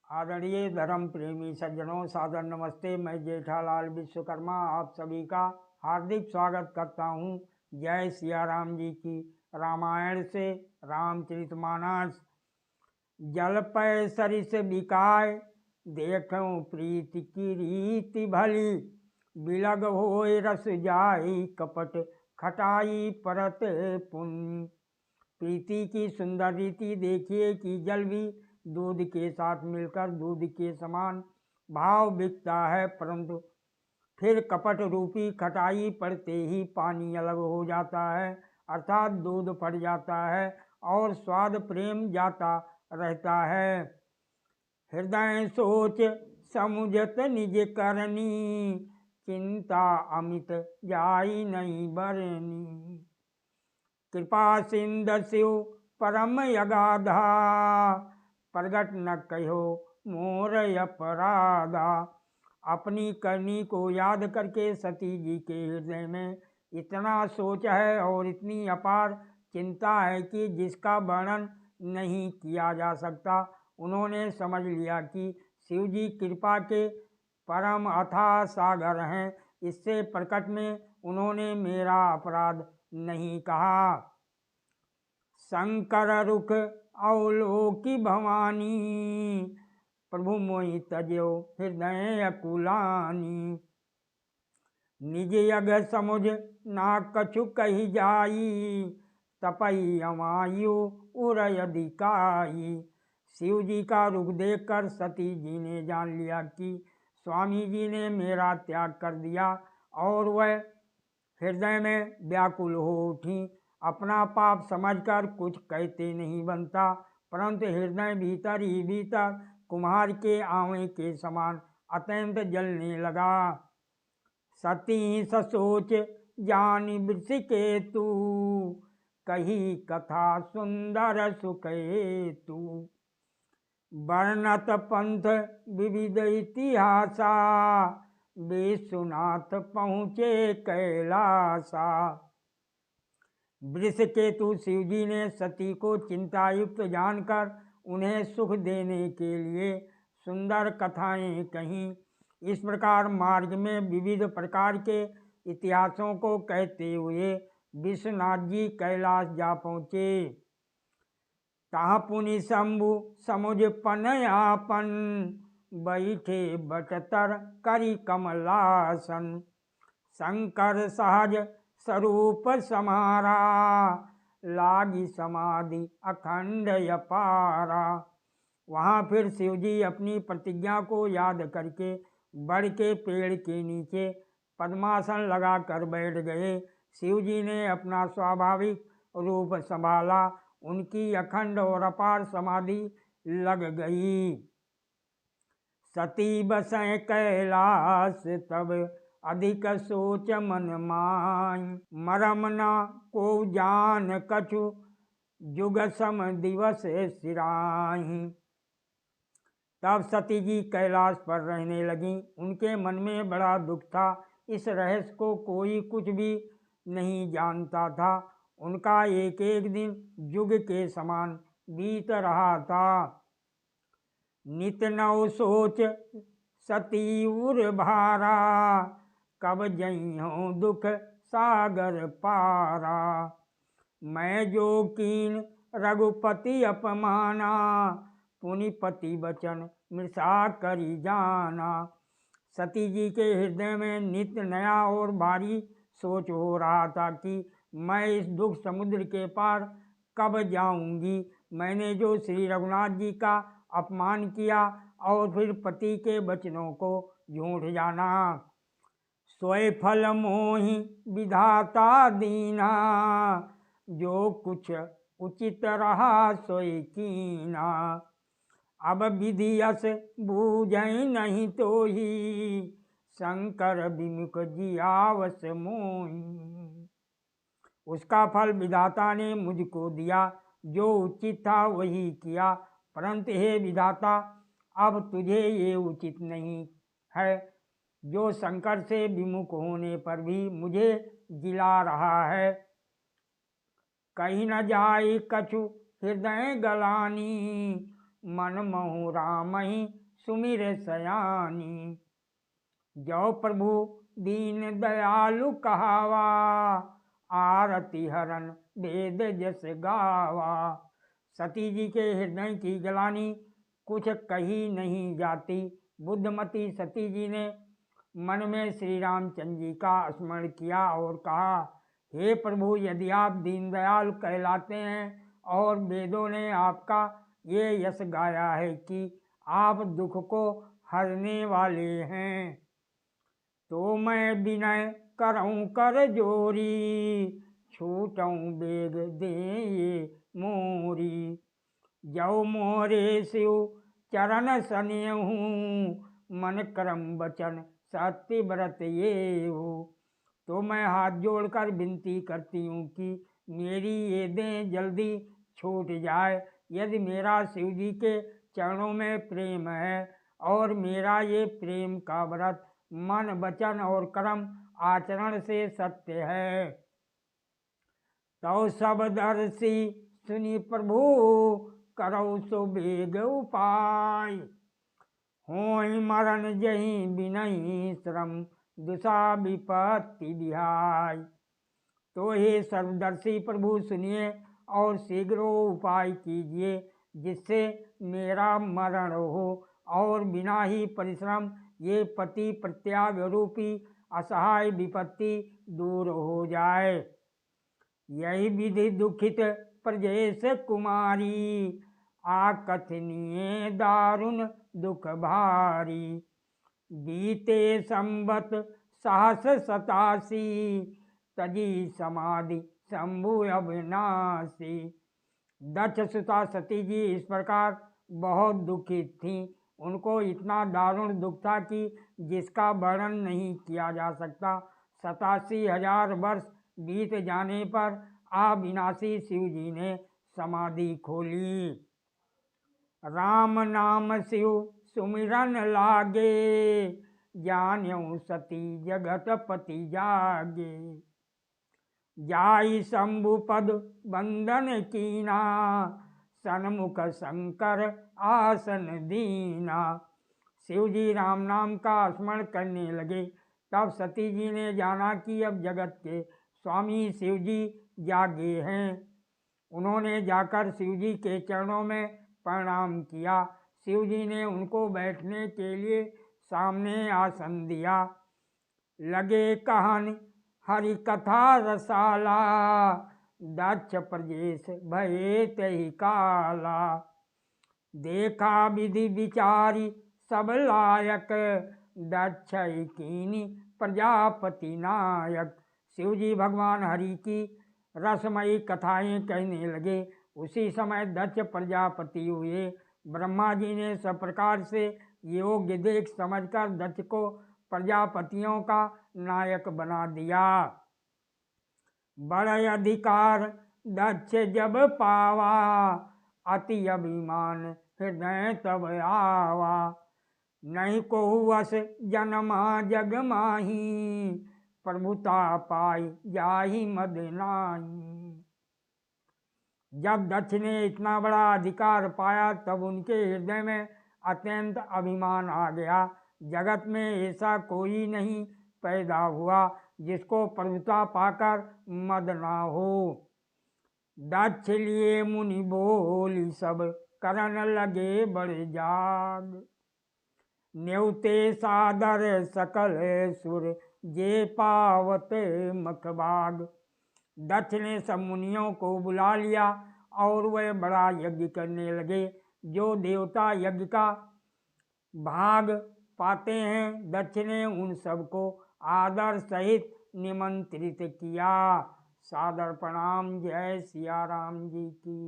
आदरणीय धर्म प्रेमी सज्जनों, सादर नमस्ते। मैं जेठालाल विश्वकर्मा आप सभी का हार्दिक स्वागत करता हूँ। जय सिया राम जी की। रामायण से रामचरितमानस। जल पै सरिस बिकाय, देखूं प्रीति की रीति भली। बिलग होय रस जाई, कपट खटाई परत पुण्य। प्रीति की सुंदर रीति देखिए कि जल भी दूध के साथ मिलकर दूध के समान भाव बिकता है, परंतु फिर कपट रूपी खटाई पड़ते ही पानी अलग हो जाता है, अर्थात दूध फट जाता है और स्वाद प्रेम जाता रहता है। हृदय सोच समुझत निज करनी, चिंता अमित जाई नहीं बरनी। कृपा सिंध शिव परम यगाधा, प्रगट न कहो मोर अपराधा। अपनी करनी को याद करके सती जी के हृदय में इतना सोच है और इतनी अपार चिंता है कि जिसका वर्णन नहीं किया जा सकता। उन्होंने समझ लिया कि शिव जी कृपा के परम अथाह सागर हैं। इससे प्रकट में उन्होंने मेरा अपराध नहीं कहा। शंकर रुख अवलोकी भवानी, प्रभु मोहि तजो हृदय अकुलानी। निज यग समुझ ना कछु कही जाई, तपई अमायु उरय अधिकाई। शिव जी का रुख देखकर सती जी ने जान लिया कि स्वामी जी ने मेरा त्याग कर दिया और वह हृदय में व्याकुल हो उठी। अपना पाप समझकर कुछ कहते नहीं बनता, परंतु हृदय भीतर ही भीतर कुम्हार के आंवले के समान अत्यंत जलने लगा। सती ससोच जानी वृषिकेतु, कही कथा सुंदर सुखेतु। वर्णत पंथ विविध इतिहासा, विश्वनाथ पहुँचे कैलासा। वृषकेतु शिव जी ने सती को चिंतायुक्त जानकर उन्हें सुख देने के लिए सुंदर कथाएं कहीं। इस प्रकार मार्ग में विविध प्रकार के इतिहासों को कहते हुए विश्वनाथ जी कैलाश जा पहुँचे। तहाँ पुनि शंभु समुझ पनयापन, बैठे बटतर करी कमलासन। शंकर सहज स्वरूप समारा, लागी समाधि अखंड अपारा। वहाँ फिर शिव जी अपनी प्रतिज्ञा को याद करके बड़ के पेड़ के नीचे पद्मासन लगा कर बैठ गए। शिव जी ने अपना स्वाभाविक रूप संभाला, उनकी अखंड और अपार समाधि लग गई। सती बसें कैलाश तब, अधिक सोच मन माय। मरम न को जान कछु, जुग सम दिवस सिराही। तब सती जी कैलाश पर रहने लगी। उनके मन में बड़ा दुख था। इस रहस्य को कोई कुछ भी नहीं जानता था। उनका एक एक दिन युग के समान बीत रहा था। नित नव सोच सती उर भारा, कब जइहों दुख सागर पारा। मैं जो कीन रघुपति अपमाना, पुनिपति वचन मृषा करी जाना। सती जी के हृदय में नित्य नया और भारी सोच हो रहा था कि मैं इस दुख समुद्र के पार कब जाऊंगी। मैंने जो श्री रघुनाथ जी का अपमान किया और फिर पति के वचनों को झूठ जाना। सोए फल मोहि विधाता दीना, जो कुछ उचित रहा सोई कीना। अब विधि यस बूझै नहीं तो ही, शंकर विमुख जियावस मोहि। उसका फल विधाता ने मुझको दिया, जो उचित था वही किया, परंतु हे विधाता अब तुझे ये उचित नहीं है, जो शंकर से विमुख होने पर भी मुझे जिला रहा है। कहीं न जाए कछु हृदय गलानी, मन महु राम ही सुमिर सयानी। जो प्रभु दीन दयालु कहावा, आरती हरन वेद जस गावा। सती जी के हृदय की जलानी कुछ कही नहीं जाती। बुद्धमती सती जी ने मन में श्री रामचंद्र जी का स्मरण किया और कहा, हे प्रभु, यदि आप दीनदयाल कहलाते हैं और वेदों ने आपका ये यश गाया है कि आप दुख को हरने वाले हैं, तो मैं विनय करऊं कर जोरी, छूटऊं बेग दे ये मोरी। जौ मोरे शिव चरण सनेहूं, मन करम वचन सत्य व्रत ये हो। तो मैं हाथ जोड़कर विनती करती हूँ कि मेरी ये देह जल्दी छूट जाए। यदि मेरा शिव जी के चरणों में प्रेम है और मेरा ये प्रेम का व्रत मन वचन और कर्म आचरण से सत्य है, तो सब दर्शी सुनी प्रभु करो सो बेग उपाय। होई मरण जही बिनही श्रम, दुषा विपत्ति बिहाय। तो हे सर्वदर्शी प्रभु सुनिए और शीघ्र उपाय कीजिए जिससे मेरा मरण हो और बिना ही परिश्रम ये पति प्रत्याग रूपी असहाय विपत्ति दूर हो जाए। यही विधि दुखित प्रजेश कुमारी, आकथनीय दारुण दुख भारी। बीते संवत सहस 87, तजी समाधि शंभु अविनाशी। दक्ष सुता सती जी इस प्रकार बहुत दुखित थीं। उनको इतना दारुण दुख था कि जिसका वर्णन नहीं किया जा सकता। 87,000 वर्ष बीत जाने पर अविनाशी शिव जी ने समाधि खोली। राम नाम शिव सुमिरन लागे, जान्यऊ सती जगत पति जागे। जाई शंभु पद बंदन कीना, सन्मुख शंकर आसन दीना। शिव जी राम नाम का स्मरण करने लगे। तब सती जी ने जाना कि अब जगत के स्वामी शिव जी जागे हैं। उन्होंने जाकर शिव जी के चरणों में प्रणाम किया। शिव जी ने उनको बैठने के लिए सामने आसन दिया। लगे कहन हरि कथा रसाला, दक्ष प्रजेश भये तहि काला। देखा विधि विचारी सब लायक, दक्ष कीनी प्रजापति नायक। शिव जी भगवान हरि की रसमयी कथाएं कहने लगे। उसी समय दक्ष प्रजापति हुए। ब्रह्मा जी ने सब प्रकार से योग्य देख समझकर दक्ष को प्रजापतियों का नायक बना दिया। बड़े अधिकार दक्ष जब पावा, अति अभिमान हृदय तब आवा। नहीं को वस जन्मा जग माही, प्रभुता पाई जाहि मद नाही। जब दक्ष ने इतना बड़ा अधिकार पाया तब उनके हृदय में अत्यंत अभिमान आ गया। जगत में ऐसा कोई नहीं पैदा हुआ जिसको प्रभुता पाकर मद ना हो। दक्ष लिए मुनि बोली सब, करन लगे बड़े जाग। न्योते सादर सकल सुर, जे पावत मखबाग। दक्ष ने सब मुनियों को बुला लिया और वह बड़ा यज्ञ करने लगे। जो देवता यज्ञ का भाग पाते हैं, दक्ष ने उन सबको आदर सहित निमंत्रित किया। सादर प्रणाम। जय सिया राम जी की।